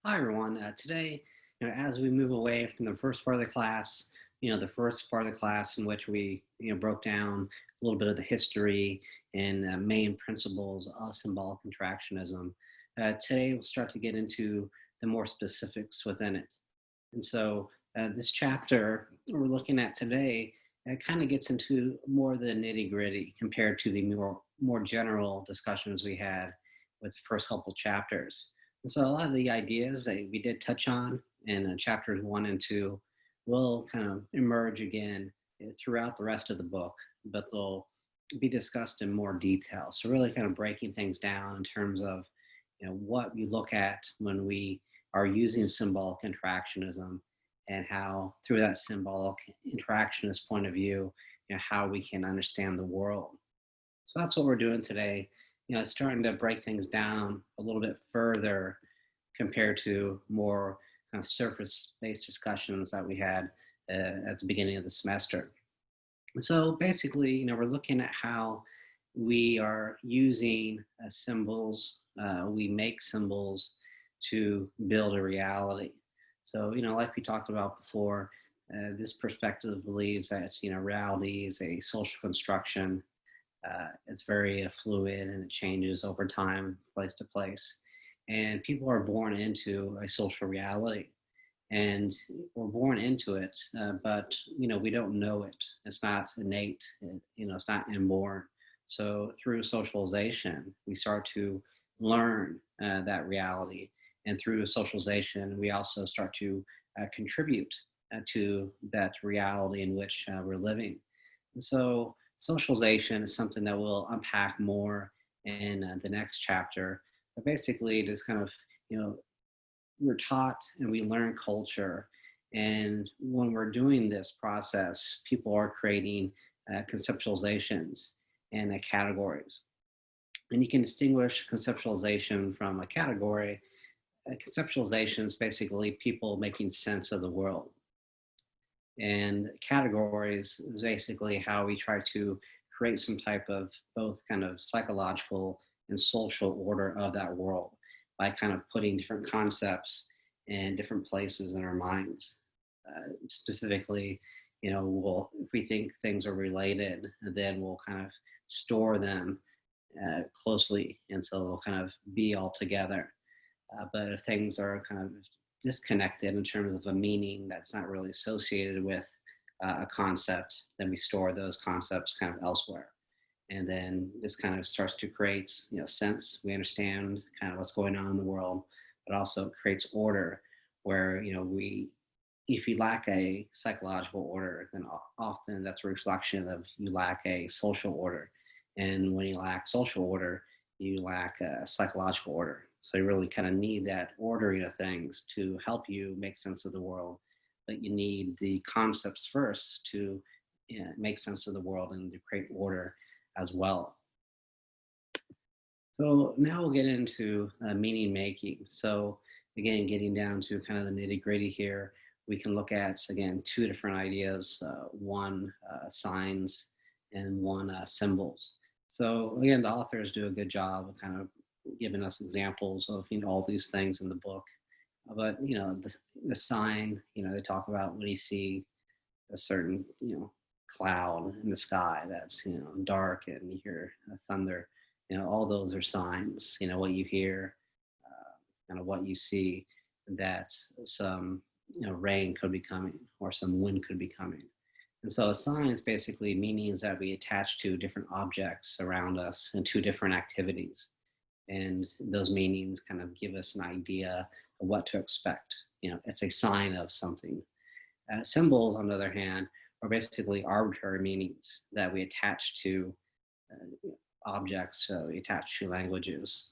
Hi, everyone. Today, as we move away from the first part of the class, the first part of the class in which we, broke down a little bit of the history and main principles of symbolic contractionism. Today, we'll start to get into the more specifics within it. And so, this chapter we're looking at today kind of gets into more of the nitty gritty compared to the more general discussions we had with the first couple chapters. And so a lot of the ideas that we did touch on in chapters 1 and 2 will kind of emerge again throughout the rest of the book, but they'll be discussed in more detail. So really kind of breaking things down in terms of what we look at when we are using symbolic interactionism and how through that symbolic interactionist point of view, how we can understand the world. So that's what we're doing today. Starting to break things down a little bit further compared to more kind of surface-based discussions that we had at the beginning of the semester. So basically, we're looking at how we are using symbols. We make symbols to build a reality. So, like we talked about before, this perspective believes that reality is a social construction. It's very fluid and it changes over time, place to place. And people are born into a social reality and we're born into it, but we don't know it. It's not innate. It's not inborn. So through socialization, we start to learn that reality, and through socialization, we also start to contribute to that reality in which we're living. And so socialization is something that we'll unpack more in the next chapter. But basically, it is kind of you know we're taught and we learn culture. And when we're doing this process, people are creating conceptualizations and categories. And you can distinguish conceptualization from a category. Conceptualization is basically people making sense of the world. And categories is basically how we try to create some type of both kind of psychological and social order of that world by kind of putting different concepts in different places in our minds. Specifically, if we think things are related, then we'll kind of store them closely, and so they'll kind of be all together. But if things are kind of disconnected in terms of a meaning that's not really associated with a concept, then we store those concepts kind of elsewhere. And then this kind of starts to create, sense. We understand kind of what's going on in the world, but also creates order where, if you lack a psychological order, then often that's a reflection of you lack a social order. And when you lack social order, you lack a psychological order. So you really kind of need that ordering of things to help you make sense of the world. But you need the concepts first to make sense of the world and to create order as well. So now we'll get into meaning making. So again, getting down to kind of the nitty gritty here, we can look at, again, two different ideas, one signs and one symbols. So again, the authors do a good job of kind of giving us examples of, all these things in the book. But, the sign, they talk about when you see a certain, cloud in the sky that's, dark, and you hear thunder, all those are signs. What you hear, kind of what you see, that some, rain could be coming or some wind could be coming. And so a sign is basically meanings that we attach to different objects around us and to different activities. And those meanings kind of give us an idea of what to expect. It's a sign of something. Symbols, on the other hand, are basically arbitrary meanings that we attach to objects. So we attach to languages,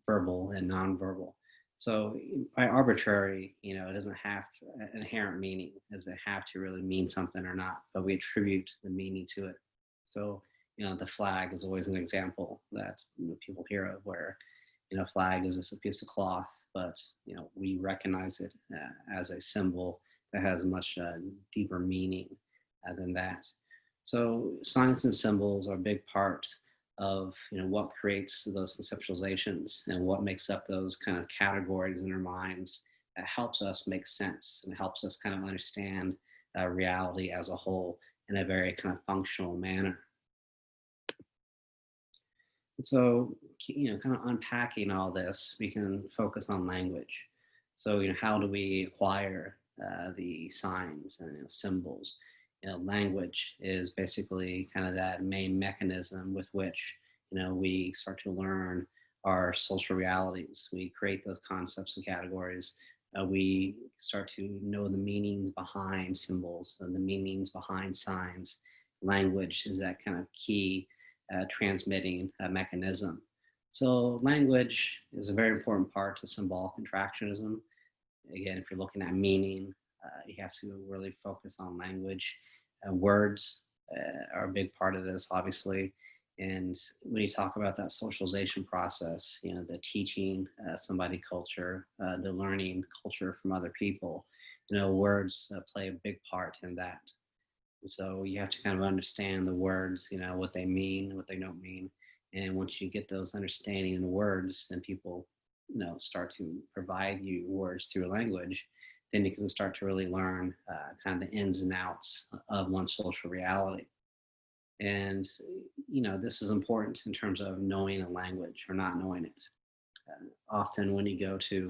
verbal and nonverbal. So by arbitrary, it doesn't have an inherent meaning. It doesn't have to really mean something or not, but we attribute the meaning to it. So, the flag is always an example that people hear of where, flag is just a piece of cloth, but, we recognize it as a symbol that has much deeper meaning than that. So signs and symbols are a big part of what creates those conceptualizations and what makes up those kind of categories in our minds that helps us make sense and helps us kind of understand reality as a whole in a very kind of functional manner. And so, kind of unpacking all this, we can focus on language. So, how do we acquire the signs and symbols? Language is basically kind of that main mechanism with which, we start to learn our social realities. We create those concepts and categories. We start to know the meanings behind symbols and the meanings behind signs. Language is that kind of key transmitting mechanism. So language is a very important part to symbolic interactionism. Again, if you're looking at meaning, you have to really focus on language. Words are a big part of this, obviously. And when you talk about that socialization process, the teaching somebody culture, the learning culture from other people, words play a big part in that. So you have to kind of understand the words, what they mean, what they don't mean. And once you get those understanding in words and people, start to provide you words through language, then you can start to really learn kind of the ins and outs of one's social reality. And, this is important in terms of knowing a language or not knowing it. Often when you go to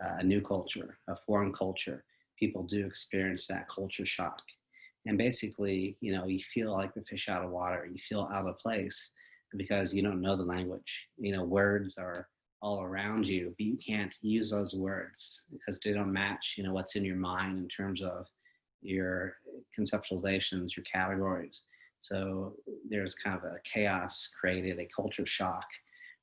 a new culture, a foreign culture, people do experience that culture shock. And basically, you feel like the fish out of water. You feel out of place because you don't know the language. Words are all around you, but you can't use those words because they don't match, what's in your mind in terms of your conceptualizations, your categories. So there's kind of a chaos created, a culture shock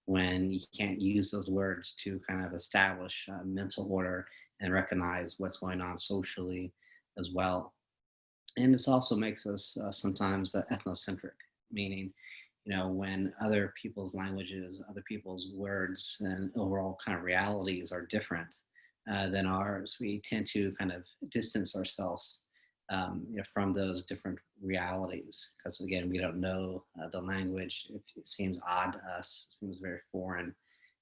when you can't use those words to kind of establish mental order and recognize what's going on socially as well. And this also makes us sometimes ethnocentric, meaning, when other people's languages, other people's words, and overall kind of realities are different than ours, we tend to kind of distance ourselves from those different realities because, again, we don't know the language. It seems odd to us, it seems very foreign.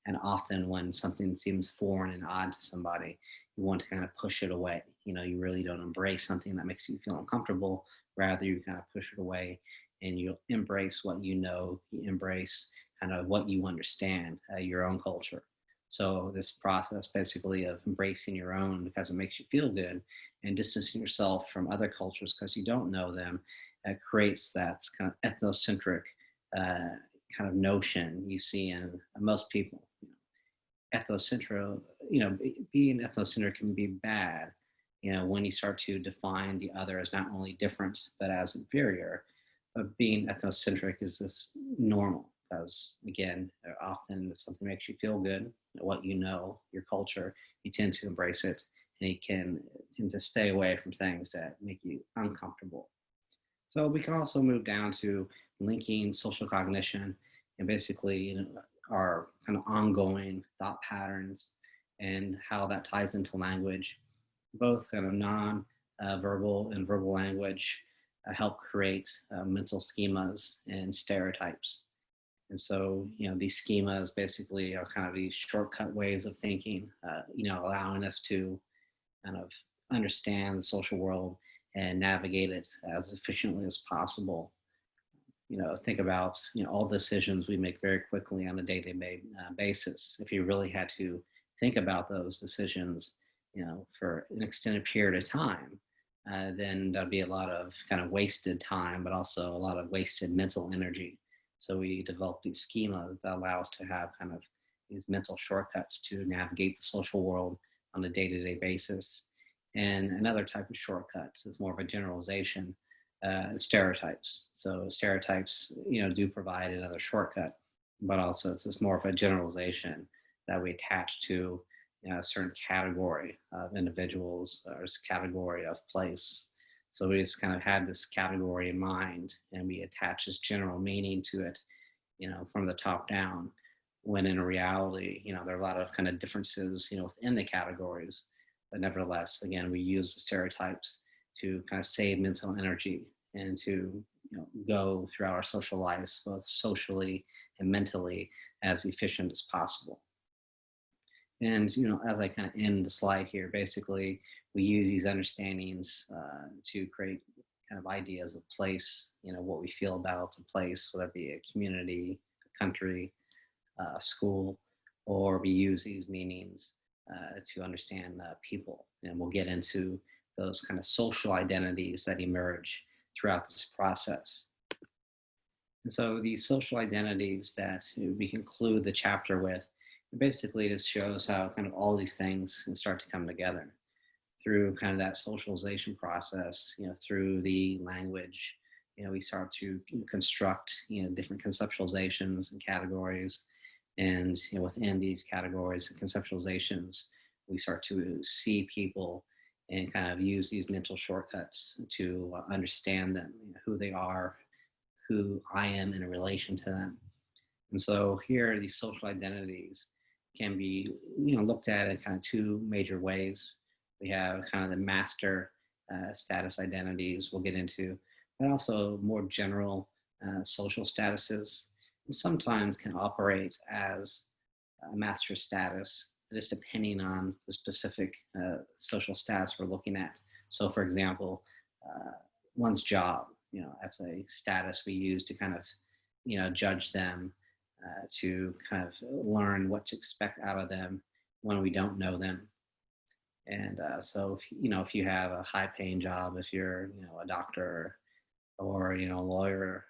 And often when something seems foreign and odd to somebody, you want to kind of push it away. You really don't embrace something that makes you feel uncomfortable. Rather, you kind of push it away and you embrace what you embrace kind of what you understand, your own culture. So this process basically of embracing your own because it makes you feel good and distancing yourself from other cultures because you don't know them creates that kind of ethnocentric uh, kind of notion you see in most people. Ethnocentric, being ethnocentric can be bad, when you start to define the other as not only different but as inferior. But being ethnocentric is just normal because, again, often if something makes you feel good, what your culture, you tend to embrace it, and you can tend to stay away from things that make you uncomfortable. So we can also move down to linking social cognition and basically, our kind of ongoing thought patterns and how that ties into language. Both kind of non-verbal and verbal language help create mental schemas and stereotypes. And so, these schemas basically are kind of these shortcut ways of thinking, allowing us to kind of understand the social world and navigate it as efficiently as possible. Think about all decisions we make very quickly on a day-to-day basis. If you really had to think about those decisions, for an extended period of time, then there'd be a lot of kind of wasted time, but also a lot of wasted mental energy. So we develop these schemas that allow us to have kind of these mental shortcuts to navigate the social world on a day-to-day basis. And another type of shortcuts is more of a generalization, stereotypes. So stereotypes, do provide another shortcut, but also it's just more of a generalization that we attach to a certain category of individuals or a category of place. So we just kind of had this category in mind and we attach this general meaning to it, from the top down, when in reality, there are a lot of kind of differences, within the categories. But nevertheless, again, we use the stereotypes to kind of save mental energy and to go throughout our social lives, both socially and mentally, as efficient as possible. And as I kind of end the slide here, basically we use these understandings to create kind of ideas of place, what we feel about a place, whether it be a community, a country, school, or we use these meanings to understand people. And we'll get into those kind of social identities that emerge throughout this process. And so these social identities that we conclude the chapter with, basically just shows how kind of all these things can start to come together through kind of that socialization process, through the language. We start to construct, different conceptualizations and categories. And within these categories and conceptualizations, we start to see people and kind of use these mental shortcuts to understand them, who they are, who I am in relation to them. And so here, these social identities can be, looked at in kind of two major ways. We have kind of the master status identities we'll get into, but also more general social statuses. And sometimes can operate as a master status, just depending on the specific social status we're looking at. So, for example, one's job, that's a status we use to kind of, judge them, to kind of learn what to expect out of them when we don't know them. And so, if you have a high-paying job, if you're, a doctor or, a lawyer,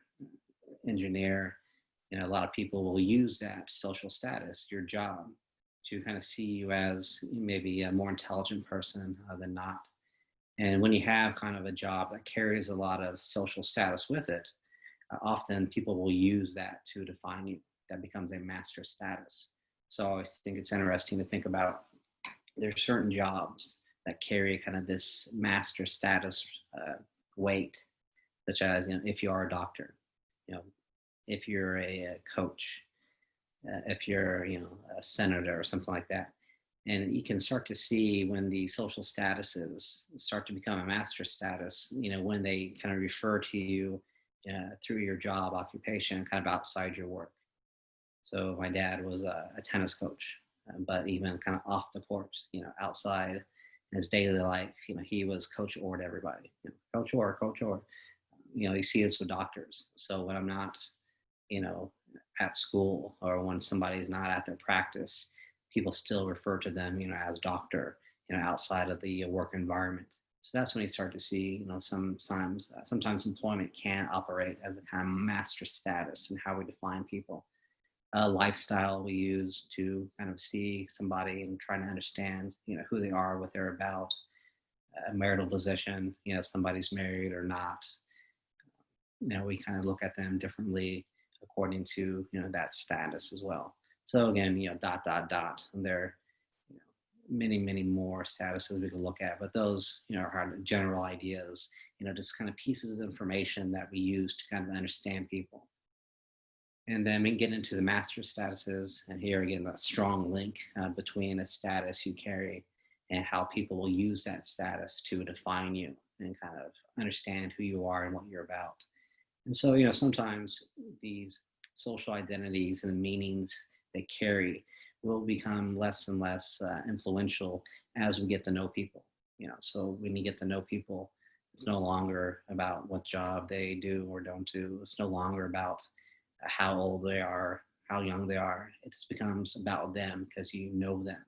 engineer, a lot of people will use that social status, your job, to kind of see you as maybe a more intelligent person than not. And when you have kind of a job that carries a lot of social status with it, often people will use that to define you. That becomes a master status. So I always think it's interesting to think about there's certain jobs that carry kind of this master status weight, such as, if you are a doctor, if you're a coach, if you're, a senator or something like that. And you can start to see when the social statuses start to become a master status, when they kind of refer to you through your job occupation, kind of outside your work. So my dad was a tennis coach, but even kind of off the court, outside in his daily life, he was Coach Orr to everybody. Coach Orr, Coach Orr. You see this with doctors. So when I'm not, at school, or when somebody is not at their practice, people still refer to them, as doctor, outside of the work environment. So that's when you start to see, sometimes employment can operate as a kind of master status in how we define people. Lifestyle we use to kind of see somebody and try to understand, who they are, what they're about. Marital position, somebody's married or not. We kind of look at them differently according to, that status as well. So again, dot, dot, dot. And there are many, many more statuses we can look at, but those, are general ideas, just kind of pieces of information that we use to kind of understand people. And then we get into the master statuses, and here again, that strong link between a status you carry and how people will use that status to define you and kind of understand who you are and what you're about. And so, sometimes these social identities and the meanings they carry will become less and less influential as we get to know people. So when you get to know people, it's no longer about what job they do or don't do. It's no longer about how old they are, how young they are. It just becomes about them because you know them.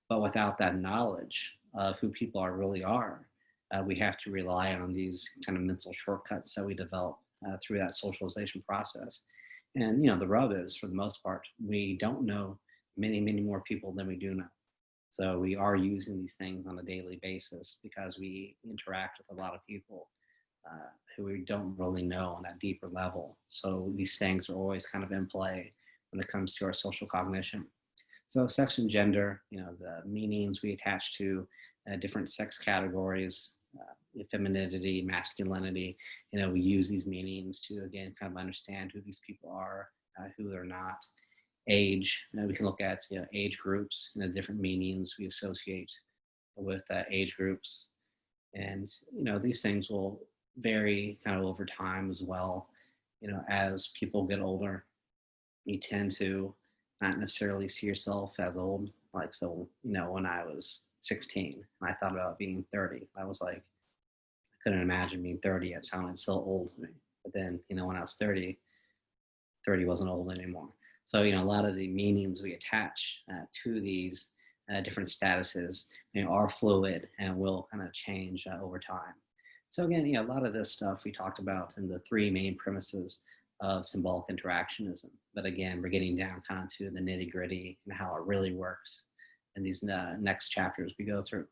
But without that knowledge of who people really are, we have to rely on these kind of mental shortcuts that we develop through that socialization process. And, the rub is, for the most part, we don't know many, many more people than we do know. So we are using these things on a daily basis because we interact with a lot of people who we don't really know on that deeper level. So these things are always kind of in play when it comes to our social cognition. So sex and gender, the meanings we attach to different sex categories, femininity, masculinity, we use these meanings to, again, kind of understand who these people are, who they're not. Age, we can look at, age groups, different meanings we associate with age groups. And, these things will vary kind of over time as well. As people get older, you tend to not necessarily see yourself as old. Like, so, when I was 16 and I thought about being 30, I was like, I couldn't imagine being 30. It sounded so old to me. But then, when I was 30, 30 wasn't old anymore. So, a lot of the meanings we attach to these different statuses, are fluid and will kind of change over time. So again, a lot of this stuff we talked about in the three main premises of symbolic interactionism. But again, we're getting down kind of to the nitty gritty and how it really works in these next chapters we go through.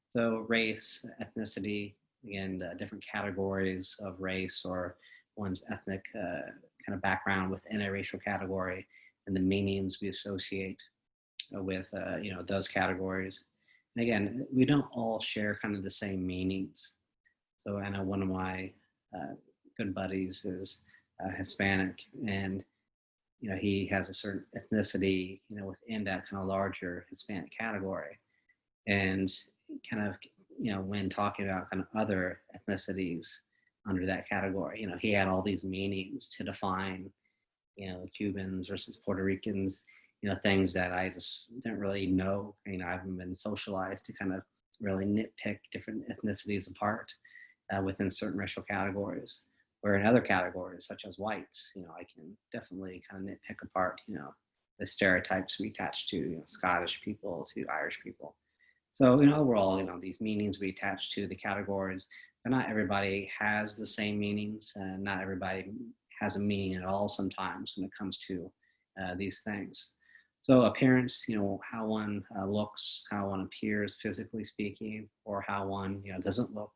So race, ethnicity, again, different categories of race or one's ethnic kind of background within a racial category, and the meanings we associate with those categories. And again, we don't all share kind of the same meanings. So I know one of my good buddies is Hispanic, and he has a certain ethnicity, within that kind of larger Hispanic category. And kind of, when talking about kind of other ethnicities under that category, he had all these meanings to define, Cubans versus Puerto Ricans, things that I just didn't really know. I haven't been socialized to kind of really nitpick different ethnicities apart within certain racial categories. Where in other categories, such as whites, I can definitely kind of nitpick apart, the stereotypes we attach to, Scottish people, to Irish people. So, overall, these meanings we attach to the categories, but not everybody has the same meanings, and not everybody has a meaning at all sometimes when it comes to these things. So appearance, how one looks, how one appears physically speaking, or how one, doesn't look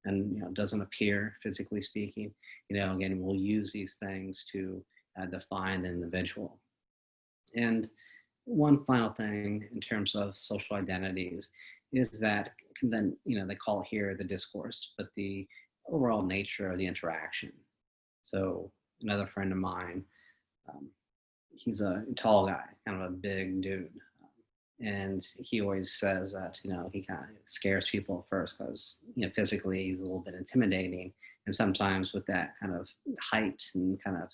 and, doesn't appear physically speaking. Again, we'll use these things to define the individual. And one final thing in terms of social identities is that then, they call it here the discourse, but the overall nature of the interaction. So another friend of mine, um, he's a tall guy, kind of a big dude. And he always says that, he kind of scares people at first because, physically he's a little bit intimidating. And sometimes with that kind of height and kind of,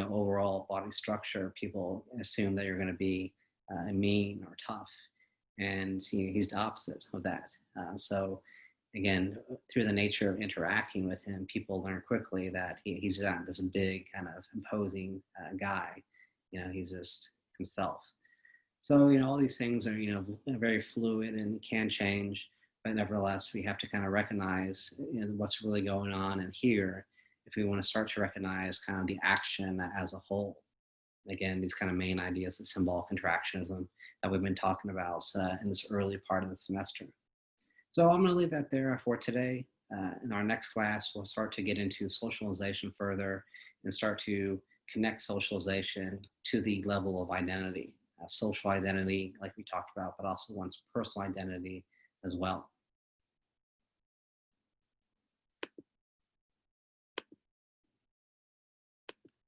overall body structure, people assume that you're going to be mean or tough. And he's the opposite of that. So again, through the nature of interacting with him, people learn quickly that he's not this big kind of imposing guy. He's just himself. So, all these things are, very fluid and can change, but nevertheless, we have to kind of recognize, what's really going on in here if we want to start to recognize kind of the action as a whole. Again, these kind of main ideas of symbolic interactionism that we've been talking about in this early part of the semester. So I'm going to leave that there for today. In our next class, we'll start to get into socialization further and start to connect socialization to the level of identity, social identity, like we talked about, but also one's personal identity as well.